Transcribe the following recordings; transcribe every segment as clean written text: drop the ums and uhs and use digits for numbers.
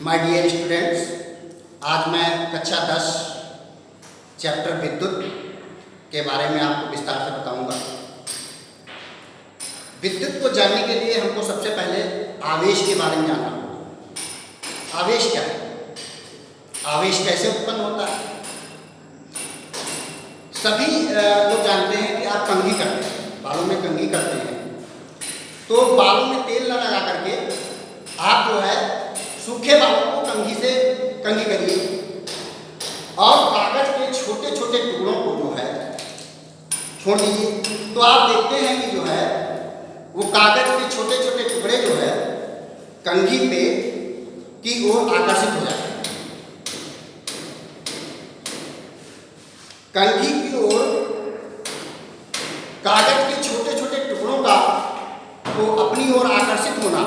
My dear students, आज मैं कक्षा 10 चैप्टर विद्युत के बारे में आपको विस्तार से बताऊंगा। विद्युत को जानने के लिए हमको सबसे पहले आवेश के बारे में जानना होगा। आवेश क्या है, आवेश कैसे उत्पन्न होता है। सभी लोग जानते हैं कि आप कंघी करते हैं, बालों में कंघी करते हैं, तो बालों में तेल न लगा करके आप जो है सूखे बालों को कंघी से कंघी करिए और कागज के छोटे छोटे टुकड़ों को जो है छोड़ दीजिए। तो आप देखते हैं कि जो है वो कागज के छोटे छोटे टुकड़े जो है कंघी पे की ओर आकर्षित हो जाते हैं। कंघी की ओर कागज के छोटे छोटे टुकड़ों का को अपनी ओर आकर्षित होना,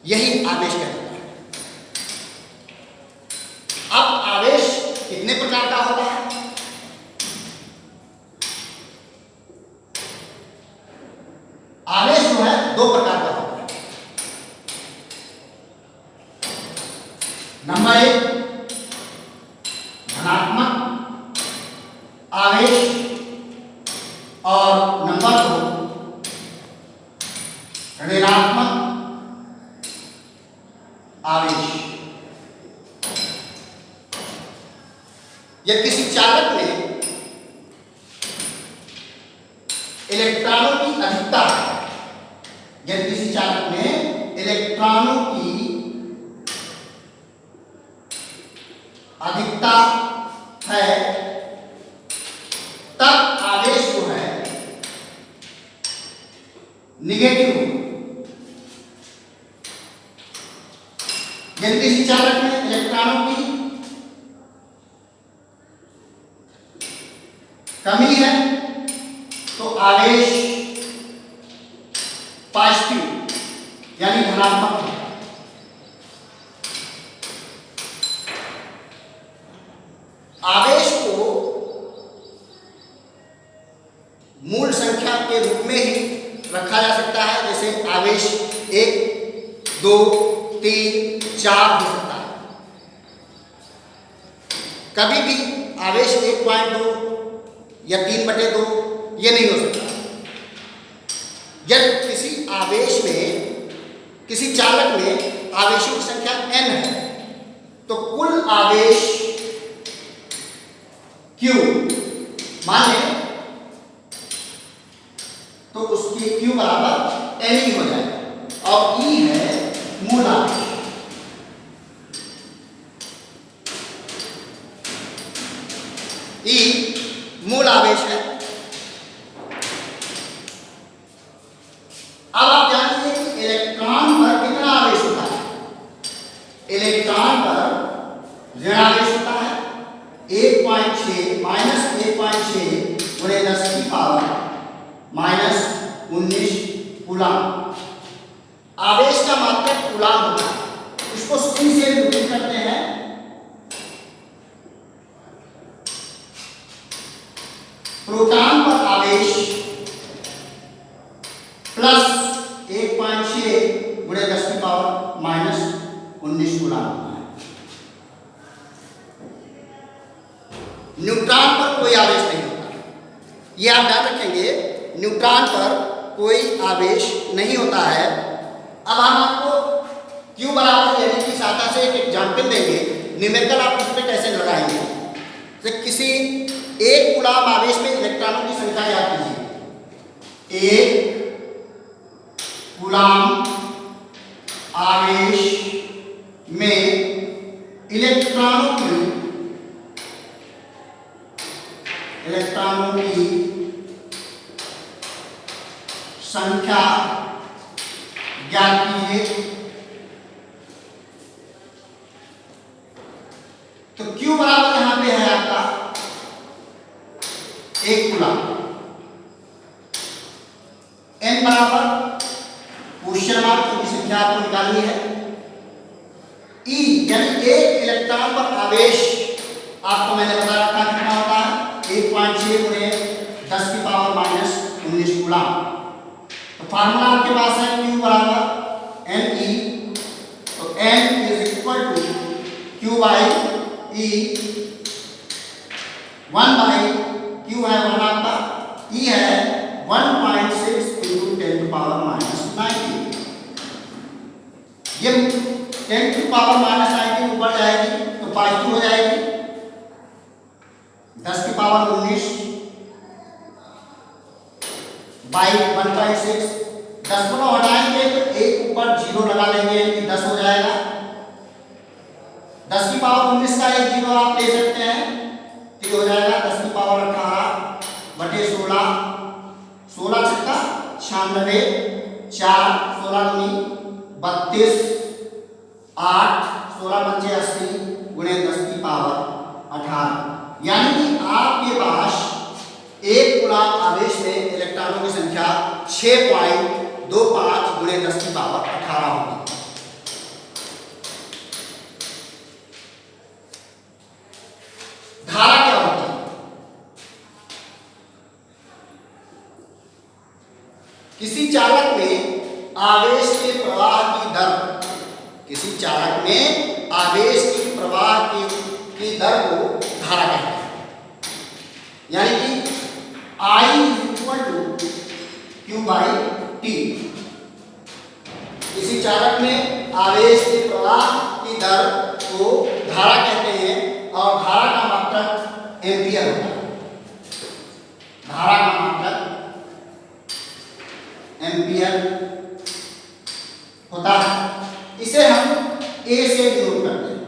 यही आवेश कहलाता है। अब आवेश कितने प्रकार का होता है? आवेश जो है दो प्रकार का होता है। नंबर 1 धनात्मक आवेश और नंबर 2 ऋणात्मक आवेश। यदि किसी चालक में इलेक्ट्रॉनों की अधिकता है, यदि किसी चालक में इलेक्ट्रॉनों की अधिकता है, तब आवेश जो है निगेटिव होगा। यदि किसी चालक में इलेक्ट्रॉनों की कमी है तो आवेश पॉजिटिव यानी धनात्मक है। आवेश को मूल संख्या के रूप में ही रखा जा सकता है, जैसे आवेश 1, 2, 3, 4 हो सकता है। कभी भी आवेश 1.2 या 3/2 ये नहीं हो सकता। यदि किसी आवेश में, किसी चालक में आवेशों की संख्या n है, तो कुल आवेश Q माने तो उसकी Q बराबर n ही हो जाएगा और E है मूल आवेश। E मूल आवेश है। अब आप जानते हैं कि इलेक्ट्रॉन पर कितना आवेश होता है। इलेक्ट्रॉन पर ऋण आवेश होता है 1.6 गुणे 10 की पावर -19 कूलाम। आवेश का मात्रक कूलाम होता है, इसको C से निरूपित करते हैं। प्रोटॉन पर आवेश प्लस 1.6 गुणे 10 की पावर -19 कूलाम होता है। न्यूट्रॉन पर कोई आवेश नहीं होता, ये आप ध्यान रखेंगे। न्यूट्रॉन पर कोई आवेश नहीं होता है। अब हम आपको Q बराबर यानी की सहायता से एक एग्जाम्पल देंगे, न्यूमेरिकल आप उस पर कैसे लगाएंगे। तो किसी 1 कूलाम आवेश में इलेक्ट्रॉनों की संख्या याद कीजिए। 1 कूलाम आवेश में इलेक्ट्रॉनों की संख्या ज्ञात कीजिए। तो Q बराबर यहां पे है आपका 1 कूलाम। N बराबर क्वेश्चन मार्क की संख्या आपको निकालनी है। E यानी एक इलेक्ट्रॉन पर आवेश आपको मैंने बता रखा कितना होता है 1.6 गुणे 10 की पावर -19 कूलाम। तो फार्मूला आपके पास है Q बराबर Ne, तो N by E, 1 by Q है 1 आपका, ई है 1.6 इंटू 10⁻⁻90। ये 10⁻⁻90 ऊपर जाएगी तो पॉजिटिव हो जाएगी, 10⁻19 बाई 1.6, 10 को हटाएंगे तो एक ऊपर 0 लगा लेंगे कि 10 हो जाएगा। 10⁻19 का एक 0 आप ले सकते हैं तो हो जाएगा 10⁻18 बटे 16, 16 छक्का 96, 4 16 दूनी 32, 8 16 पंचे 80 गुणे 10⁻18। यानी कि आपके पास एक कूलाम आवेश में इलेक्ट्रॉनों की संख्या 6.25 गुणे 10⁻18 होगी। धारा क्या होती है? किसी चालक में आवेश के प्रवाह की दर, किसी चालक में आवेश की प्रवाह की दर को धारा कहते हैं। यानी कि I = Q बाई टी। किसी चालक में आवेश के प्रवाह की दर को धारा कहते हैं और धारा का मात्रक एम्पियर होता है। धारा का मात्रक एम्पियर होता है। इसे हम ए से निरूपित करते हैं,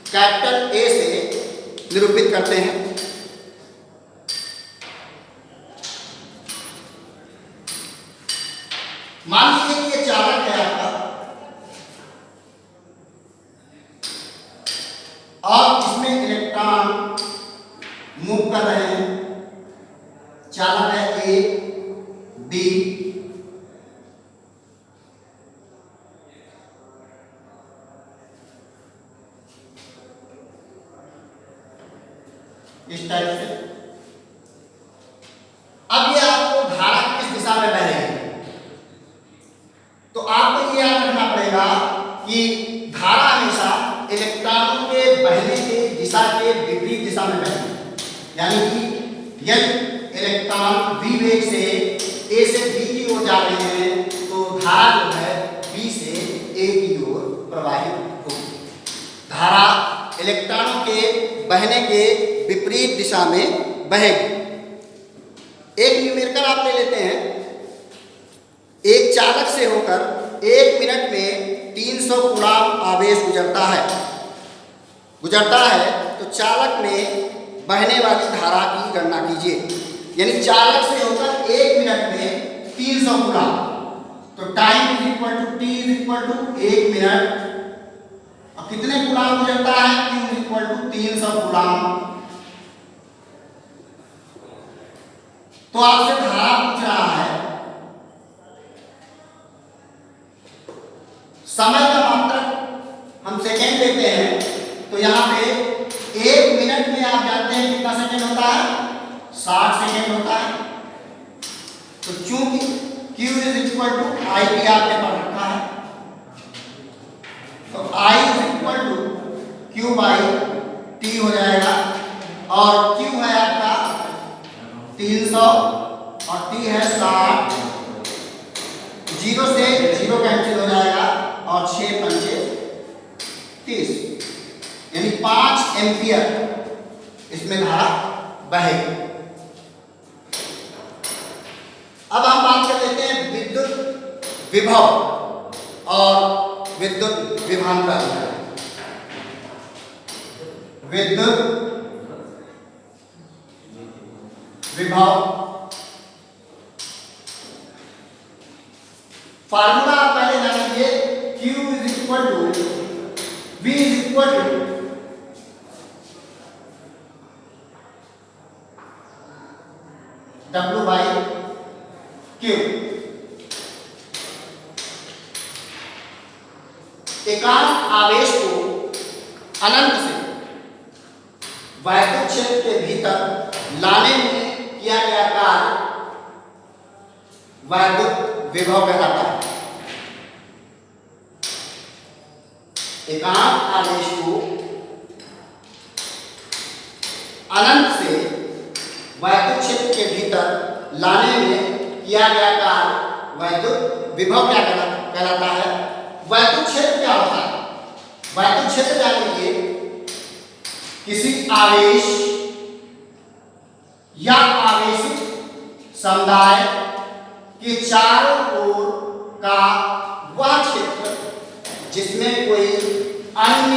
कैपिटल ए से निरूपित करते हैं। मान लीजिए कि ये चालक है आपका और इसमें इलेक्ट्रॉन मूव कर रहे हैं। चालक है ए बी, इस टाइप से। अब ये आपको धारा किस दिशा में बह रही है तो आपको ये याद रखना पड़ेगा कि धारा हमेशा इलेक्ट्रॉनों के बहने की दिशा के विपरीत दिशा में बहेगी। यानी कि यदि इलेक्ट्रॉन v वेग से a से b की ओर जा रहे हैं तो धारा जो है b से a की ओर प्रवाहित होगी। धारा इलेक्ट्रॉनों के बहने के विपरीत दिशा में बहेगी। एक न्यूमेरिकल आप ले लेते हैं। एक चालक से होकर 1 मिनट में 300 कूलाम आवेश गुजरता है तो चालक में बहने वाली धारा की गणना कीजिए। यानी चालक से होकर 1 मिनट में 300 कूलाम, तो टाइम = t = 1 मिनट। अब कितने कूलाम गुजरता है? q = 300 coulomb. तो आपसे धारा पूछ रहा है, समय का मात्रक हम सेकेंड लेते हैं तो यहाँ पे 1 मिनट में आप जानते हैं कितना सेकेंड होता है? 60 सेकेंड होता है। तो चूंकि Q = IT आपने पढ़ रखा है तो I = Q बाई T हो जाएगा और Q है आपका 300 और T है 60। 0 से 0 कैंसिल हो जाएगा और 6 पंचे 30, यानी 5 एम्पियर इसमें धारा बहेगी। अब हम बात कर लेते हैं विद्युत विभव और विद्युत विभवांतर। विद्युत विभव फार्मूला आप पहले जानेंगे। Q = V W by Q। एकांक आवेश को अनंत से वैद्युत क्षेत्र के भीतर लाने में किया गया कार्य वैद्युत विभव कहलाता है। एकांक आवेश को अनंत से वैद्युत क्षेत्र के भीतर लाने में किया गया कार्य वैद्युत विभव क्या कहलाता है। वैद्युत क्षेत्र क्या होता है? वैद्युत क्षेत्र जान लीजिए किसी आवेश या आवेशित समुदाय के चारों ओर का वह क्षेत्र जिसमें कोई अन्य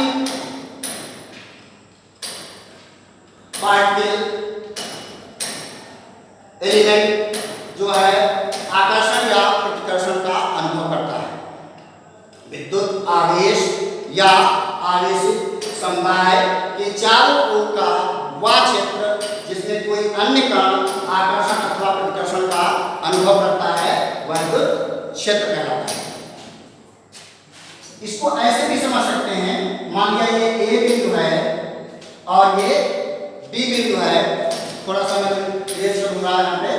पार्टिकल एलिमेंट जो है आकर्षण या प्रतिकर्षण का अनुभव करता है। विद्युत आवेश या आवेशित समुदाय के चारों ओर का वह क्षेत्र जिसमें कोई अन्य कण आकर्षण अथवा प्रतिकर्षण का अनुभव करता है वैद्युत क्षेत्र कहलाता है। इसको ऐसे भी समझ सकते हैं, मान लिया ये ए बिंदु है और ये बी बिंदु है। थोड़ा सा मैं रेस करूंगा यहाँ पे।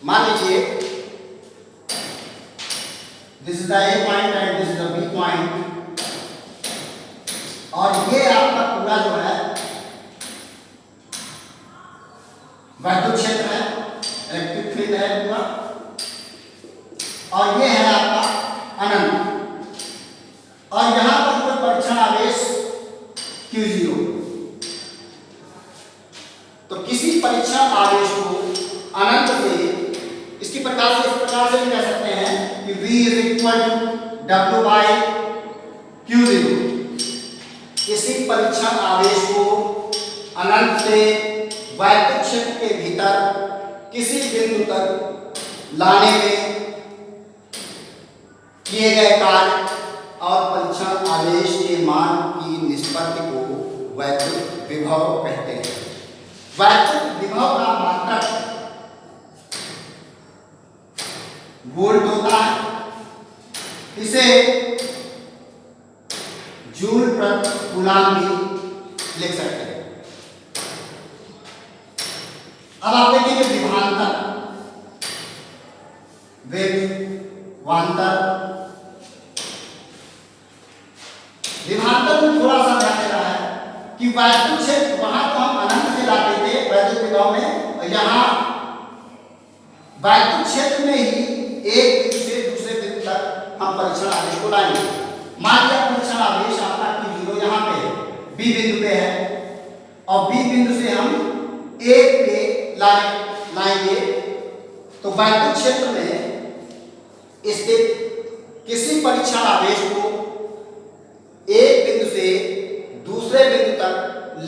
मान लीजिए this is the A point and this is the B point, और ये आपका पूरा जो है वैद्युत क्षेत्र है, इलेक्ट्रिक फील्ड है पूरा, और ये है आपका अनंत, और यहां पर कोई परीक्षण आवेश Q0। तो किसी परीक्षण आवेश को अनंत से इसकी प्रकार से इस प्रकार से भी कह सकते हैं कि V is equal to W by Q0। किसी परीक्षण आवेश को अनंत से वैद्युत क्षेत्र के भीतर किसी बिंदु तक लाने में किए गए कार्य और परीक्षण आवेश के मान की निष्पत्ति को वैद्युत विभव कहते हैं। वैद्युत विभव का मात्रक वोल्ट होता है, इसे जूल प्रति कूलम भी लिख सकते हैं। अब आप देखिए विभवांतर, विभवांतर में थोड़ा सा ध्यान देना है कि वैद्युत क्षेत्र वहां तो हम अनंत से लाते थे वैद्युत विभव में, और यहाँ वैद्युत क्षेत्र में ही एक बिंदु से दूसरे बिंदु तक हम परीक्षण आवेश को लाएंगे। मान लिया परीक्षण आवेश आपका Q0 यहाँ पे है, बी बिंदु पे है, और बी बिंदु से हम एक पे लाएंगे। तो वैद्युत क्षेत्र में स्थित किसी परीक्षण आवेश को एक बिंदु से दूसरे बिंदु तक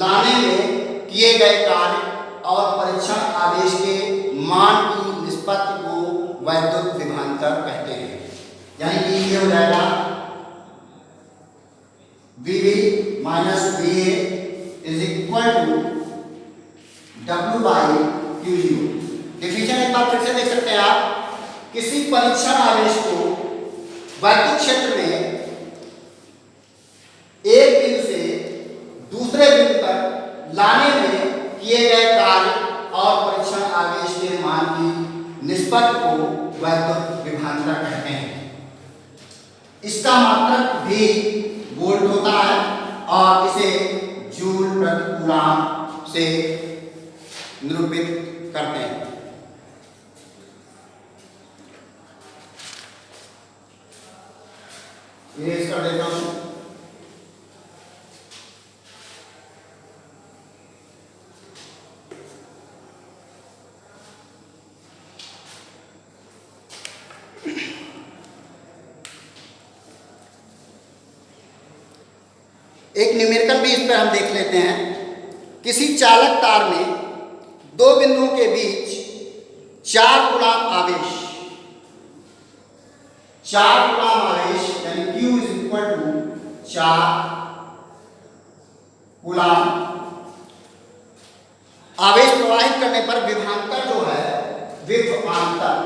लाने में किए गए कार्य और परीक्षण आवेश के मान की निष्पत्ति को वैद्युत विभवांतर कहते हैं। यानी कि ये हो जाएगा VV minus VA is equal to W by Q0। Definition एक बार फिर से देख सकते हैं आप, किसी परीक्षण आवेश को वैद्युत क्षेत्र में एक बिंदु से दूसरे बिंदु तक लाने में किए गए कार्य और परीक्षण आवेश के मान की निष्पत्ति को वैद्युत विभवांतर कहते हैं। इसका मात्रक भी वोल्ट होता है और इसे जूल प्रति कूलम से निरूपित करते हैं। ये इसका देता हूं। एक न्यूमेरिकल भी इस पर हम देख लेते हैं। किसी चालक तार में दो बिंदुओं के बीच 4 कूलम आवेश, 4 कूलम आवेश यानी Q is equal to 4 coulomb आवेश प्रवाहित करने पर विभवांतर जो है विभवांतर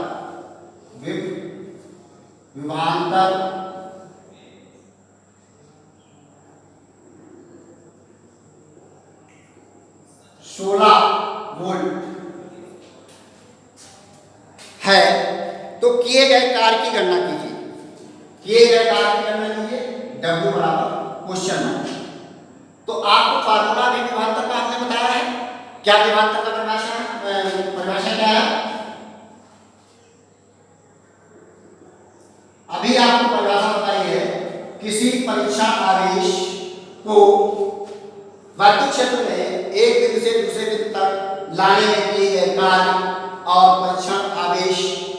16 वोल्ट है। तो किए गए कार्य की गणना कीजिए। किए गए कार्य की गणना कीजिए W बराबर क्वेश्चन मार्क। तो आपको फार्मूला भी विभवांतर का हमने बताया है। क्या विभवांतर का परिभाषा क्या है? अभी आपको परिभाषा बताई है, किसी परीक्षण आवेश को वैद्युत क्षेत्र में एक बिंदु से दूसरे बिंदु तक लाने में किए गए कार्य और परीक्षण आवेश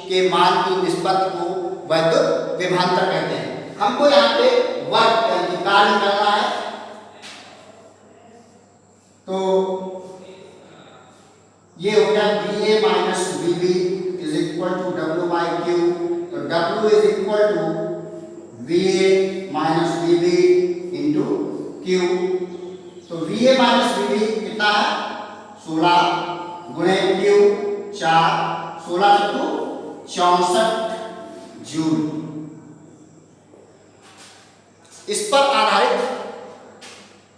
के मान की निष्पत्ति को वैद्युत विभवांतर कहते हैं। हमको यहाँ पे वर्क यानी कार्य करना है, तो ये हो गया VA minus VB is equal to W by Q। तो W is equal to VA minus VB into Q। तो VA माइनस VB कितना है? 16 गुणे Q 4, 16 चक्कू 64 जूल। इस पर आधारित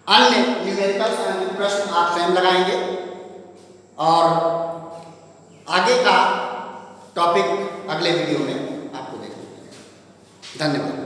अन्य न्यूमेरिकल प्रश्न आप स्वयं लगाएंगे और आगे का टॉपिक अगले वीडियो में आपको देखेंगे। धन्यवाद।